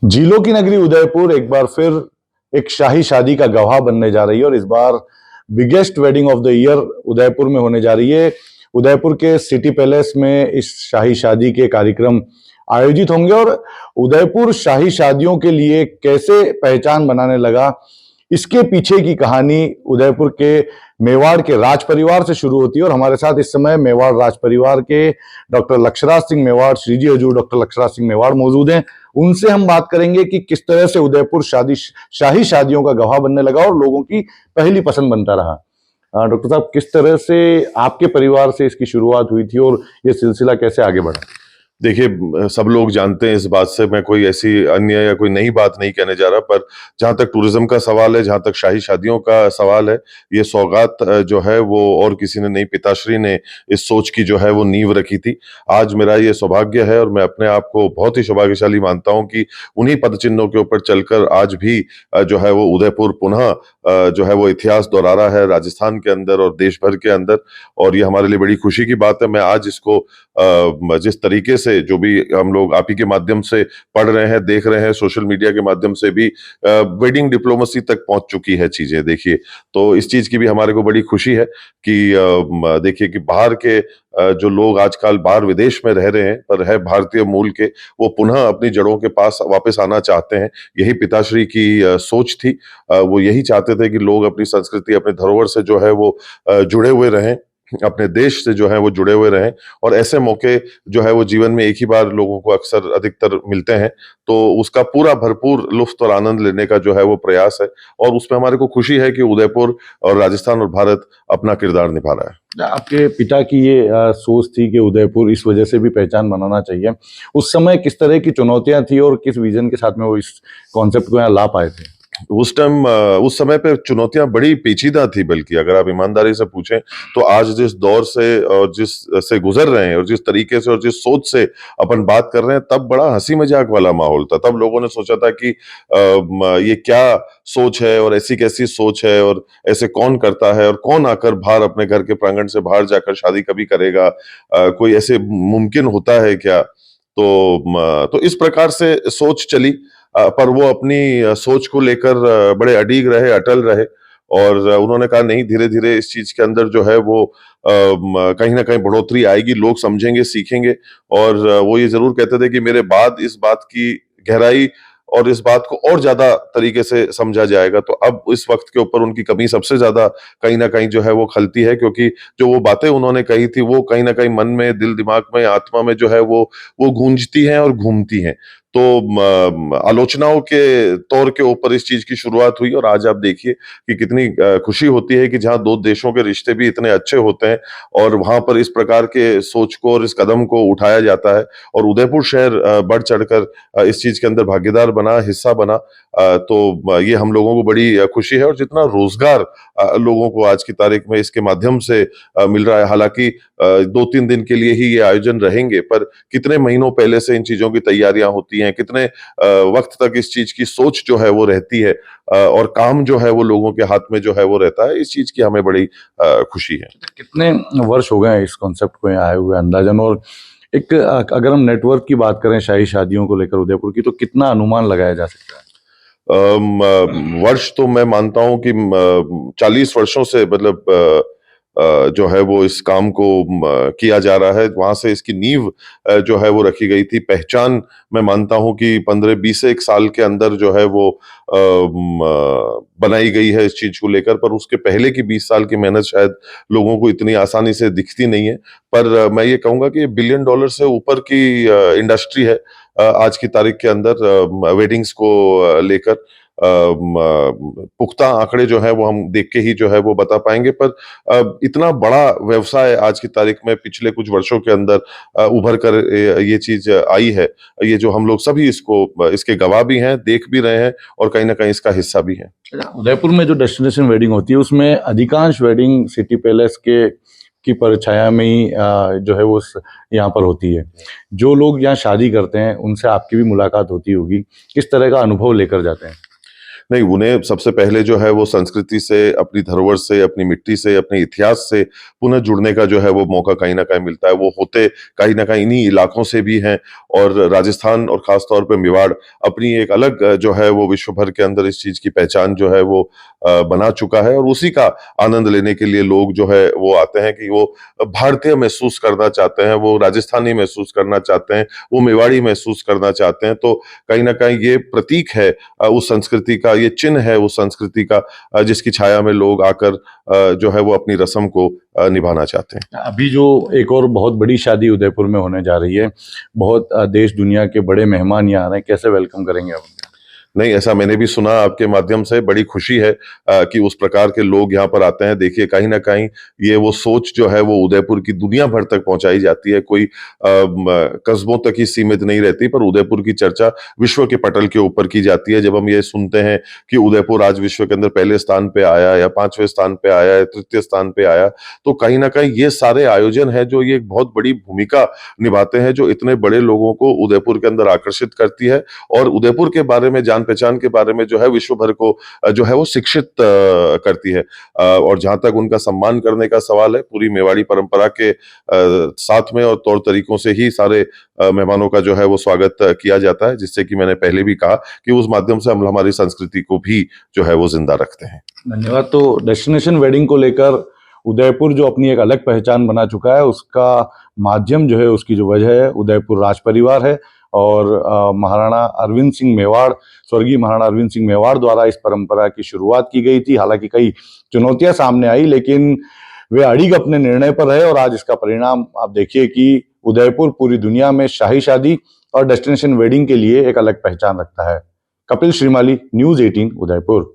झीलों की नगरी उदयपुर एक बार फिर एक शाही शादी का गवाह बनने जा रही है और इस बार biggest wedding of the year Udaipur में होने जा रही है। उदयपुर के सिटी पैलेस में इस शाही शादी के कार्यक्रम आयोजित होंगे और उदयपुर शाही शादियों के लिए कैसे पहचान बनाने लगा, इसके पीछे की कहानी उदयपुर के मेवाड़ के राज परिवार से शुरू होती है। और हमारे साथ इस समय मेवाड़ राज परिवार के डॉक्टर लक्षराज सिंह मेवाड़, श्री जी हजूर डॉक्टर लक्षराज सिंह मेवाड़ मौजूद हैं। उनसे हम बात करेंगे कि किस तरह से उदयपुर शाही शादियों का गवाह बनने लगा और लोगों की पहली पसंद बनता रहा। डॉक्टर साहब, किस तरह से आपके परिवार से इसकी शुरुआत हुई थी और ये सिलसिला कैसे आगे बढ़ा? देखिए, सब लोग जानते हैं इस बात से, मैं कोई ऐसी अन्य या कोई नई बात नहीं कहने जा रहा, पर जहाँ तक टूरिज्म का सवाल है, जहाँ तक शाही शादियों का सवाल है, ये सौगात जो है वो और किसी ने नहीं, पिताश्री ने इस सोच की जो है वो नींव रखी थी। आज मेरा ये सौभाग्य है और मैं अपने आप को बहुत ही सौभाग्यशाली मानता हूँ कि उन्हीं पद चिन्हों के ऊपर चलकर आज भी जो है वो उदयपुर पुनः जो है वो इतिहास दोहरा रहा है राजस्थान के अंदर और देश भर के अंदर। और ये हमारे लिए बड़ी खुशी की बात है। मैं आज इसको जिस तरीके से जो भी हम लोग आप ही के माध्यम से पढ़ रहे हैं, देख रहे हैं, सोशल मीडिया के माध्यम से भी वेडिंग डिप्लोमेसी तक पहुंच चुकी है चीजें, देखिए, तो इस चीज की भी हमारे को बड़ी खुशी है कि देखिए कि बाहर के जो लोग आजकल बाहर विदेश में रह रहे हैं पर है भारतीय मूल के, वो पुनः अपनी जड़ों के पास वापस आना चाहते हैं। यही पिताश्री की सोच थी। वो यही चाहते थे कि लोग अपनी संस्कृति, अपने धरोहर से जो है वो जुड़े हुए रहें, अपने देश से जो है वो जुड़े हुए रहें। और ऐसे मौके जो है वो जीवन में एक ही बार लोगों को अक्सर अधिकतर मिलते हैं, तो उसका पूरा भरपूर लुत्फ और आनंद लेने का जो है वो प्रयास है। और उसमें हमारे को खुशी है कि उदयपुर और राजस्थान और भारत अपना किरदार निभा रहा है। आपके पिता की ये सोच थी कि उदयपुर इस वजह से भी पहचान बनाना चाहिए। उस समय किस तरह की चुनौतियां थी और किस विजन के साथ में वो इस कॉन्सेप्ट को यहाँ ला पाए थे? उस टाइम उस समय पे चुनौतियां बड़ी पेचीदा थी, बल्कि अगर आप ईमानदारी से पूछें तो आज जिस दौर से और जिस से गुजर रहे हैं और जिस तरीके से और जिस सोच से अपन बात कर रहे हैं, तब बड़ा हंसी मजाक वाला माहौल था। तब लोगों ने सोचा था कि ये क्या सोच है और ऐसी कैसी सोच है और ऐसे कौन करता है और कौन आकर बाहर अपने घर के प्रांगण से बाहर जाकर शादी कभी करेगा, कोई ऐसे मुमकिन होता है क्या? तो इस प्रकार से सोच चली। पर वो अपनी सोच को लेकर बड़े अडीग रहे, अटल रहे। और उन्होंने कहा नहीं, धीरे धीरे इस चीज के अंदर जो है वो कहीं ना कहीं बढ़ोतरी आएगी, लोग समझेंगे, सीखेंगे। और वो ये जरूर कहते थे कि मेरे बाद इस बात की गहराई और इस बात को और ज्यादा तरीके से समझा जाएगा। तो अब इस वक्त के ऊपर उनकी कमी सबसे ज्यादा कहीं ना कहीं जो है वो खलती है, क्योंकि जो वो बातें उन्होंने कही थी वो कहीं ना कहीं मन में, दिल दिमाग में, आत्मा में जो है वो गूंजती हैं और घूमती हैं। तो आलोचनाओं के तौर के ऊपर इस चीज की शुरुआत हुई और आज आप देखिए कि कितनी खुशी होती है कि जहां दो देशों के रिश्ते भी इतने अच्छे होते हैं और वहां पर इस प्रकार के सोच को और इस कदम को उठाया जाता है और उदयपुर शहर बढ़ चढ़कर इस चीज के अंदर भागीदार बना, हिस्सा बना। तो ये हम लोगों को बड़ी खुशी है। और जितना रोजगार लोगों को आज की तारीख में इसके माध्यम से मिल रहा है, हालांकि 2-3 दिन के लिए ही ये आयोजन रहेंगे, पर कितने महीनों पहले से इन चीजों की तैयारियां होती हैं, कितने वक्त तक इस चीज की सोच जो है वो रहती है और काम जो है वो लोगों के हाथ में जो है वो रहता है। इस चीज की हमें बड़ी खुशी है। कितने वर्ष हो गए इस कॉन्सेप्ट को यहाँ आए हुए अंदाजन? और एक अगर हम नेटवर्क की बात करें शाही शादियों को लेकर उदयपुर की, तो कितना अनुमान लगाया जा सकता है? वर्ष तो मैं मानता हूं कि 40 वर्षों से, मतलब जो है वो इस काम को किया जा रहा है। वहां से इसकी नींव जो है वो रखी गई थी। पहचान मैं मानता हूं कि 15-20 एक साल के अंदर जो है वो बनाई गई है इस चीज को लेकर, पर उसके पहले की 20 साल की मेहनत शायद लोगों को इतनी आसानी से दिखती नहीं है। पर मैं ये कहूंगा कि $1 बिलियन से ऊपर की इंडस्ट्री है आज की तारीख के अंदर वेडिंग्स को लेकर। पुख्ता आंकड़े जो है वो हम देख के ही जो है वो बता पाएंगे, पर इतना बड़ा व्यवसाय आज की तारीख में पिछले कुछ वर्षों के अंदर उभर कर ये चीज आई है। ये जो हम लोग सभी इसके गवाह भी हैं, देख भी रहे हैं और कहीं ना कहीं इसका हिस्सा भी हैं। उदयपुर में जो डेस्टिनेशन वेडिंग होती है उसमें अधिकांश वेडिंग सिटी पैलेस के की परछाया में ही जो है वो यहाँ पर होती है। जो लोग यहाँ शादी करते हैं उनसे आपकी भी मुलाकात होती होगी, किस तरह का अनुभव लेकर जाते हैं? नहीं, उन्हें सबसे पहले जो है वो संस्कृति से, अपनी धरोहर से, अपनी मिट्टी से, अपने इतिहास से पुनः जुड़ने का जो है वो मौका कहीं न कहीं मिलता है। वो होते कहीं न कहीं इन्हीं इलाकों से भी हैं और राजस्थान और ख़ास तौर पे मेवाड़ अपनी एक अलग जो है वो विश्व भर के अंदर इस चीज़ की पहचान जो है वो बना चुका है और उसी का आनंद लेने के लिए लोग जो है वो आते हैं कि वो भारतीय महसूस करना चाहते हैं, वो राजस्थानी महसूस करना चाहते हैं, वो मेवाड़ी महसूस करना चाहते हैं। तो कहीं न कहीं ये प्रतीक है उस संस्कृति का, ये चिन्ह है उस संस्कृति का जिसकी छाया में लोग आकर जो है वो अपनी रस्म को निभाना चाहते हैं। अभी जो एक और बहुत बड़ी शादी उदयपुर में होने जा रही है, बहुत देश दुनिया के बड़े मेहमान यहाँ आ रहे हैं, कैसे वेलकम करेंगे आप? नहीं, ऐसा मैंने भी सुना आपके माध्यम से, बड़ी खुशी है कि उस प्रकार के लोग यहाँ पर आते हैं। देखिए कहीं न कहीं ये वो सोच जो है वो उदयपुर की दुनिया भर तक पहुँचाई जाती है, कोई कस्बों तक ही सीमित नहीं रहती, पर उदयपुर की चर्चा विश्व के पटल के ऊपर की जाती है। जब हम ये सुनते हैं कि उदयपुर आज विश्व के अंदर पहले स्थान पे आया या 5वें स्थान पे आया या तृतीय स्थान पे आया, तो कहीं न कहीं ये सारे आयोजन हैं जो ये एक बहुत बड़ी भूमिका निभाते हैं, जो इतने बड़े लोगों को उदयपुर के अंदर आकर्षित करती है और उदयपुर के बारे में, जान पहचान के बारे में जो है विश्व भर को जो है वो शिक्षित करती है। और जहां तक उनका सम्मान करने का सवाल है, पूरी मेवाड़ी परंपरा के साथ में और तौर तरीकों से ही सारे मेहमानों का जो है वो स्वागत किया जाता है, जिससे कि मैंने पहले भी कहा कि उस माध्यम से हम हमारी संस्कृति को भी जो है वो जिंदा रखते हैं। धन्यवाद। तो डेस्टिनेशन वेडिंग को लेकर उदयपुर जो अपनी एक अलग पहचान बना चुका है, उसका माध्यम जो है, उसकी जो वजह है, उदयपुर राज परिवार है और महाराणा अरविंद सिंह मेवाड़, स्वर्गीय महाराणा अरविंद सिंह मेवाड़ द्वारा इस परंपरा की शुरुआत की गई थी। हालांकि कई चुनौतियां सामने आई, लेकिन वे अड़िग अपने निर्णय पर रहे और आज इसका परिणाम आप देखिए कि उदयपुर पूरी दुनिया में शाही शादी और डेस्टिनेशन वेडिंग के लिए एक अलग पहचान रखता है। कपिल श्रीमाली, न्यूज़ 18 उदयपुर।